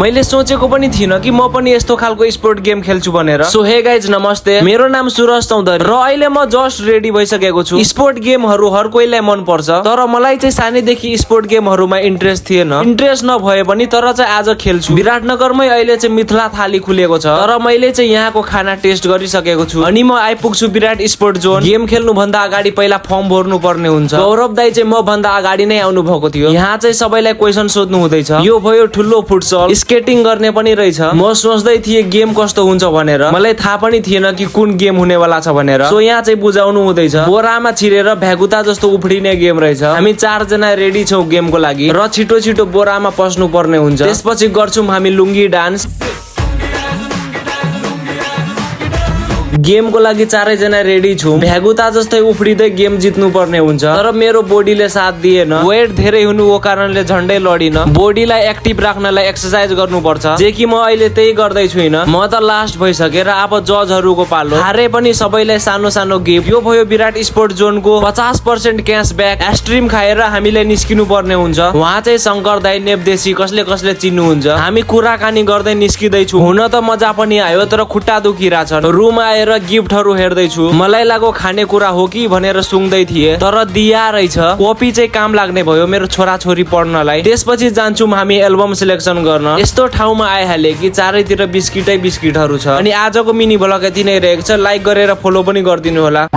मैले सोचेको पनि थिइनँ कि म पनि यस्तो खालको स्पोर्ट गेम खेल्छु भनेर। सो हे गाइज नमस्ते, मेरो नाम सुरज चौधरी र अहिले म जस्ट रेडी भइसकेको छु। स्पोर्ट गेमहरू हर कोहीलाई मन पर्छ, तर मलाई चाहिँ सानैदेखि स्पोर्ट गेमहरूमा इन्ट्रेस्ट थिएन। इन्ट्रेस्ट नभए पनि तर चाहिँ आज खेल्छु। विराटनगरमै अहिले चाहिँ मिथिला थाली खुलेको छ, तर मैले चाहिँ यहाँको खाना टेस्ट गरिसकेको छु। अनि म आइपुग्छु विराट स्पोर्ट जोन। गेम खेल्नु भन्दा अगाडि पहिला फर्म भर्नु पर्ने हुन्छ। गौरव दाई चाहिँ म भन्दा अगाडि नै आउनु भएको थियो। यहाँ चाहिँ सबैलाई क्वेशन सोध्नु हुँदैछ। यो भयो ठुलो फुटसल, स्केटिङ गर्ने पनि रहेछ। म सोच्दै थिएँ गेम कस्तो हुन्छ भनेर, मलाई थाहा पनि थिएन कि कुन गेम हुनेवाला छ भनेर। सो यहाँ चाहिँ बुझाउनु हुँदैछ। बोरामा छिरेर भ्यागुता जस्तो उफ्रिने गेम रहेछ। हामी 4 जना रेडी छौँ गेमको लागि र छिटो छिटो बोरामा पस्नु पर्ने हुन्छ। त्यसपछि गर्छौँ हामी लुङ्गी डान्स। गेमको लागि 4 जना रेडी छु। भ्यागुता जस्तै उफ्रिँदै गेम जित्नु पर्ने हुन्छ, तर मेरो बडीले साथ दिएन। वेट धेरै हुनुको कारणले झन्डै लडिन। बडीलाई एक्टिभ राख्नलाई एक्सर्साइज गर्नुपर्छ, जे कि म अहिले त्यही गर्दै छुइन। म त लास्ट भइसकेर अब जजहरूको पालो। हारे पनि सबैलाई सानो सानो गिफ्ट। यो भयो विराट स्पोर्ट जोनको 50% क्यासब्याक। आइसक्रिम खाएर हामीले निस्किनु पर्ने हुन्छ। उहाँ चाहिँ शङ्कर दाई, नेपदेशी कसले कसले चिन्नुहुन्छ। हामी कुराकानी गर्दै निस्किँदैछु। हुन त मजा पनि आयो, तर खुट्टा दुखिरहेछ। रुम आएर गिफ्टहरू हेर्दैछु। मलाई लाग्यो खानेकुरा हो कि भनेर सुँग्दै थिए, तर दिया रहेछ। कपी चाहिँ काम लाग्ने भयो मेरो छोराछोरी पढ्नलाई। त्यसपछि जान्छौँ हामी एल्बम सिलेक्सन गर्न। यस्तो ठाउँमा आइहाले कि चारैतिर बिस्किटै बिस्किटहरू छ। अनि आजको मिनी भ्लग यति नै रहेको छ। लाइक गरेर फलो पनि गरिदिनु होला।